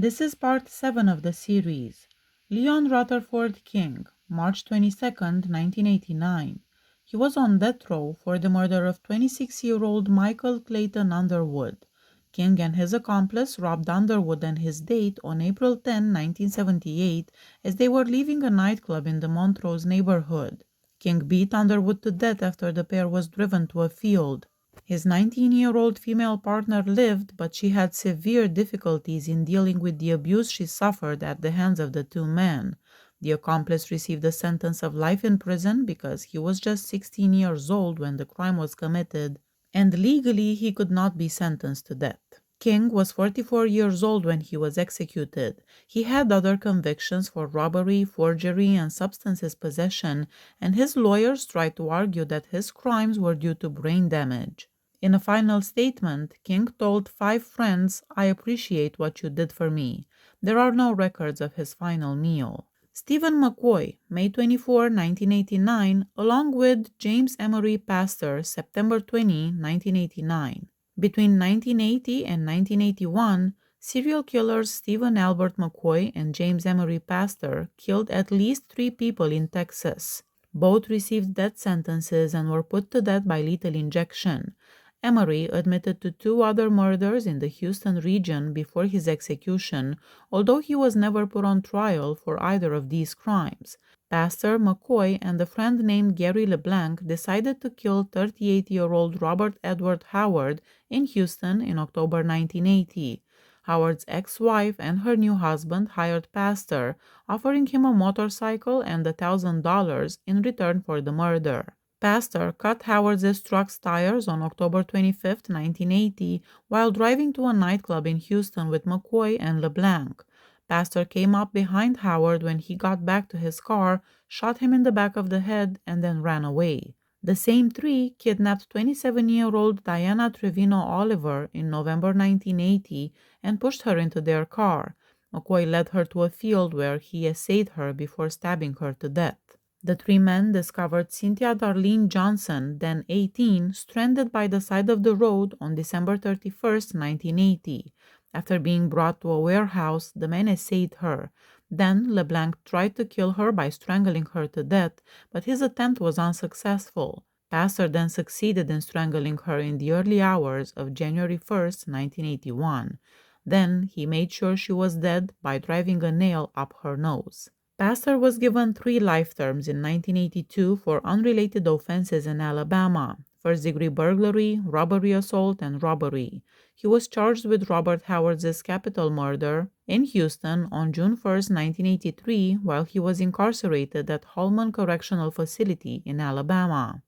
This is part 7 of the series. Leon Rutherford King, March 22, 1989. He was on death row for the murder of 26-year-old Michael Clayton Underwood. King and his accomplice robbed Underwood and his date on April 10, 1978, as they were leaving a nightclub in the Montrose neighborhood. King beat Underwood to death after the pair was driven to a field. His 19-year-old female partner lived, but she had severe difficulties in dealing with the abuse she suffered at the hands of the two men. The accomplice received a sentence of life in prison because he was just 16 years old when the crime was committed, and legally he could not be sentenced to death. King was 44 years old when he was executed. He had other convictions for robbery, forgery, and substances possession, and his lawyers tried to argue that his crimes were due to brain damage. In a final statement, King told 5 friends, "I appreciate what you did for me." There are no records of his final meal. Stephen McCoy, May 24, 1989, along with James Emory Pastor, September 20, 1989. Between 1980 and 1981, serial killers Stephen Albert McCoy and James Emory Pastor killed at least 3 people in Texas. Both received death sentences and were put to death by lethal injection. Emory admitted to 2 other murders in the Houston region before his execution, although he was never put on trial for either of these crimes. Pastor McCoy and a friend named Gary LeBlanc decided to kill 38-year-old Robert Edward Howard in Houston in October 1980. Howard's ex-wife and her new husband hired Pastor, offering him a motorcycle and $1,000 in return for the murder. Pastor cut Howard's truck's tires on October 25, 1980, while driving to a nightclub in Houston with McCoy and LeBlanc. Pastor came up behind Howard when he got back to his car, shot him in the back of the head, and then ran away. The same 3 kidnapped 27-year-old Diana Trevino Oliver in November 1980 and pushed her into their car. McCoy led her to a field where he essayed her before stabbing her to death. The 3 men discovered Cynthia Darlene Johnson, then 18, stranded by the side of the road on December 31, 1980. After being brought to a warehouse, the men essayed her. Then LeBlanc tried to kill her by strangling her to death, but his attempt was unsuccessful. Pastor then succeeded in strangling her in the early hours of January 1, 1981. Then he made sure she was dead by driving a nail up her nose. Pastor was given 3 life terms in 1982 for unrelated offenses in Alabama: first-degree burglary, robbery assault, and robbery. He was charged with Robert Howard's capital murder in Houston on June 1, 1983, while he was incarcerated at Holman Correctional Facility in Alabama.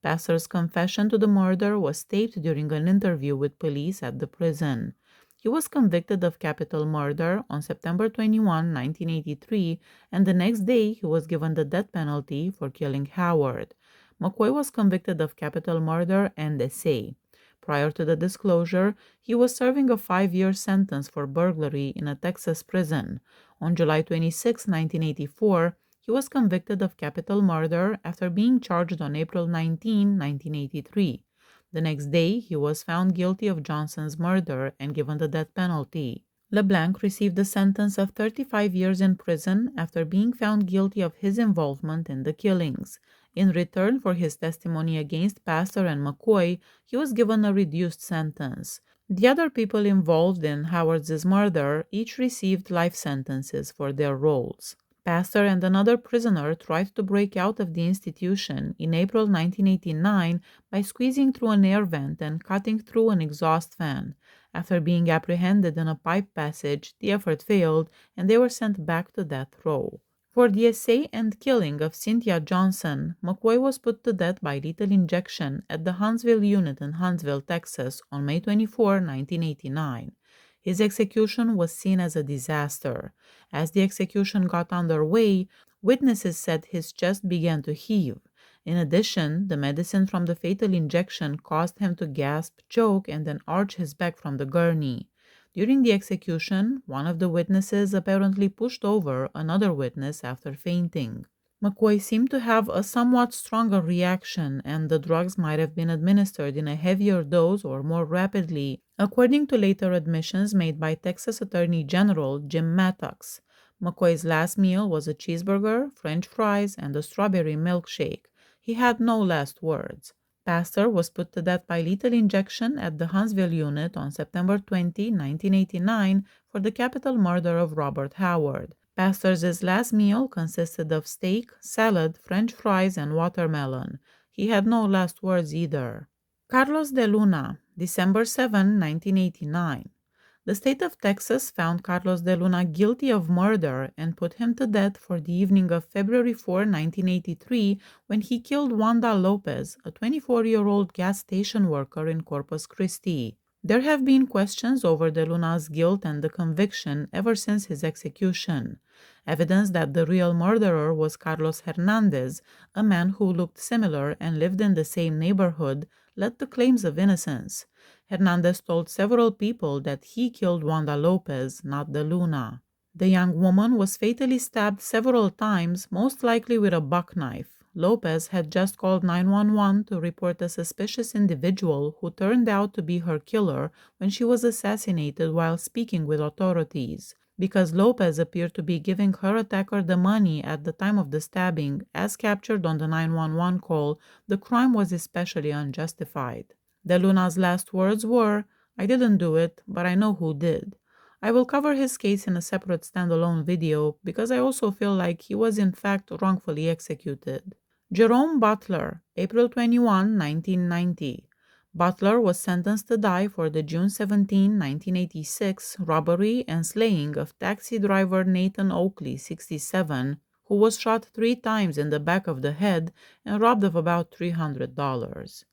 Pastor's confession to the murder was taped during an interview with police at the prison. He was convicted of capital murder on September 21, 1983, and the next day he was given the death penalty for killing Howard. McCoy was convicted of capital murder and essay. Prior to the disclosure, he was serving a 5-year sentence for burglary in a Texas prison. On July 26, 1984, he was convicted of capital murder after being charged on April 19, 1983. The next day, he was found guilty of Johnson's murder and given the death penalty. LeBlanc received a sentence of 35 years in prison after being found guilty of his involvement in the killings. In return for his testimony against Pastor and McCoy, he was given a reduced sentence. The other people involved in Howard's murder each received life sentences for their roles. Pastor and another prisoner tried to break out of the institution in April 1989 by squeezing through an air vent and cutting through an exhaust fan. After being apprehended in a pipe passage, the effort failed, and they were sent back to death row. For the essay and killing of Cynthia Johnson, McCoy was put to death by lethal injection at the Huntsville unit in Huntsville, Texas, on May 24, 1989. His execution was seen as a disaster. As the execution got underway, witnesses said his chest began to heave. In addition, the medicine from the fatal injection caused him to gasp, choke, and then arch his back from the gurney. During the execution, one of the witnesses apparently pushed over another witness after fainting. McCoy seemed to have a somewhat stronger reaction, and the drugs might have been administered in a heavier dose or more rapidly, according to later admissions made by Texas Attorney General Jim Mattox. McCoy's last meal was a cheeseburger, French fries, and a strawberry milkshake. He had no last words. Pastor was put to death by lethal injection at the Huntsville unit on September 20, 1989, for the capital murder of Robert Howard. Pastor's last meal consisted of steak, salad, French fries, and watermelon. He had no last words either. Carlos Deuna, December 7, 1989. The state of Texas found Carlos Deuna guilty of murder and put him to death for the evening of February 4, 1983, when he killed Wanda Lopez, a 24-year-old gas station worker in Corpus Christi. There have been questions over Deuna's guilt and the conviction ever since his execution. Evidence that the real murderer was Carlos Hernandez, a man who looked similar and lived in the same neighborhood, led to claims of innocence. Hernandez told several people that he killed Wanda Lopez, not Deuna. The young woman was fatally stabbed several times, most likely with a buck knife. Lopez had just called 911 to report a suspicious individual who turned out to be her killer when she was assassinated while speaking with authorities. Because Lopez appeared to be giving her attacker the money at the time of the stabbing, as captured on the 911 call, the crime was especially unjustified. Deuna's last words were, "I didn't do it, but I know who did." I will cover his case in a separate standalone video because I also feel like he was in fact wrongfully executed. Jerome Butler, April 21, 1990. Butler was sentenced to die for the June 17, 1986 robbery and slaying of taxi driver Nathan Oakley, 67, who was shot 3 times in the back of the head and robbed of about $300.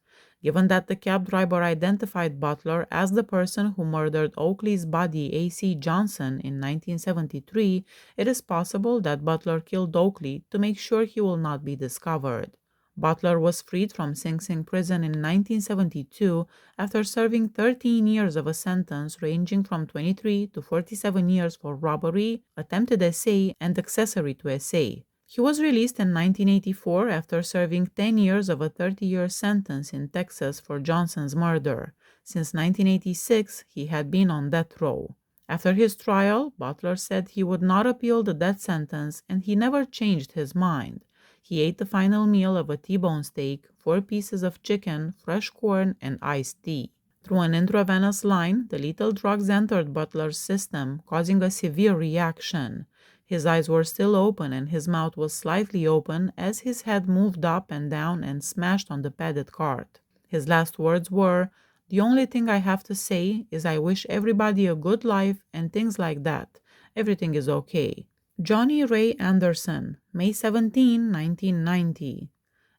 Given that the cab driver identified Butler as the person who murdered Oakley's buddy A.C. Johnson in 1973, it is possible that Butler killed Oakley to make sure he will not be discovered. Butler was freed from Sing Sing prison in 1972 after serving 13 years of a sentence ranging from 23 to 47 years for robbery, attempted essay, and accessory to essay. He was released in 1984 after serving 10 years of a 30-year sentence in Texas for Johnson's murder. Since 1986, he had been on death row. After his trial, Butler said he would not appeal the death sentence, and he never changed his mind. He ate the final meal of a T-bone steak, 4 pieces of chicken, fresh corn, and iced tea. Through an intravenous line, the lethal drugs entered Butler's system, causing a severe reaction. His eyes were still open and his mouth was slightly open as his head moved up and down and smashed on the padded cart. His last words were, "The only thing I have to say is I wish everybody a good life and things like that. Everything is okay." Johnny Ray Anderson, May 17, 1990.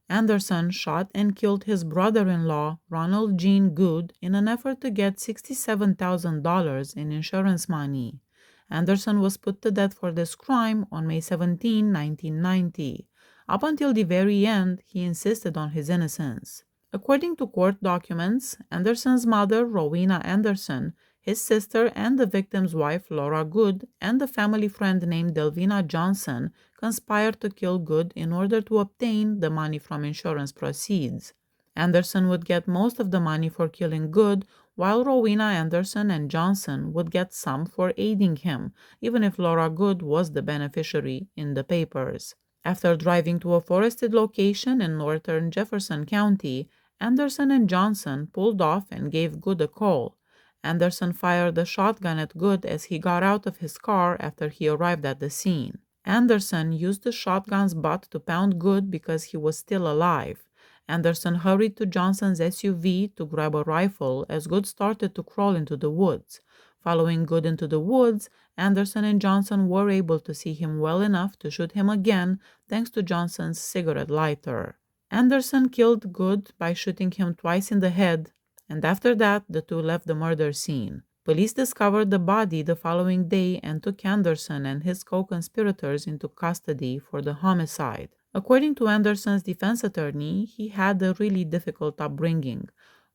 Anderson shot and killed his brother-in-law, Ronald Gene Good, in an effort to get $67,000 in insurance money. Anderson was put to death for this crime on May 17, 1990. Up until the very end, he insisted on his innocence. According to court documents, Anderson's mother, Rowena Anderson, his sister and the victim's wife, Laura Good, and a family friend named Delvina Johnson conspired to kill Good in order to obtain the money from insurance proceeds. Anderson would get most of the money for killing Good, while Rowena Anderson and Johnson would get some for aiding him, even if Laura Good was the beneficiary in the papers. After driving to a forested location in northern Jefferson County, Anderson and Johnson pulled off and gave Good a call. Anderson fired a shotgun at Good as he got out of his car after he arrived at the scene. Anderson used the shotgun's butt to pound Good because he was still alive. Anderson hurried to Johnson's SUV to grab a rifle as Good started to crawl into the woods. Following Good into the woods, Anderson and Johnson were able to see him well enough to shoot him again thanks to Johnson's cigarette lighter. Anderson killed Good by shooting him twice in the head, and after that the two left the murder scene. Police discovered the body the following day and took Anderson and his co-conspirators into custody for the homicide. According to Anderson's defense attorney, he had a really difficult upbringing.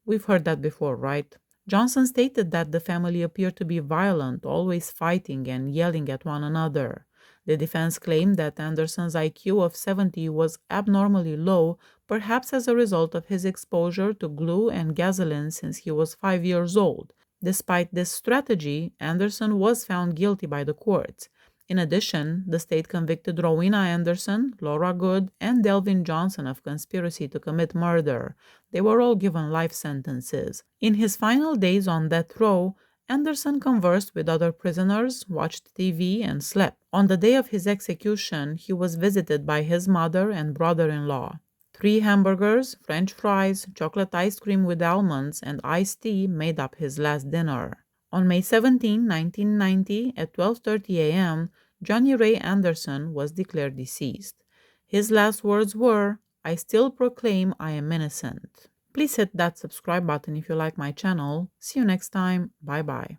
We've heard that before, right? Johnson stated that the family appeared to be violent, always fighting and yelling at one another. The defense claimed that Anderson's IQ of 70 was abnormally low, perhaps as a result of his exposure to glue and gasoline since he was 5 years old. Despite this strategy, Anderson was found guilty by the courts. In addition, the state convicted Rowena Anderson, Laura Good, and Delvin Johnson of conspiracy to commit murder. They were all given life sentences. In his final days on death row, Anderson conversed with other prisoners, watched TV, and slept. On the day of his execution, he was visited by his mother and brother-in-law. 3 hamburgers, French fries, chocolate ice cream with almonds, and iced tea made up his last dinner. On May 17, 1990, at 12:30 a.m., Johnny Ray Anderson was declared deceased. His last words were, "I still proclaim I am innocent." Please hit that subscribe button if you like my channel. See you next time. Bye bye.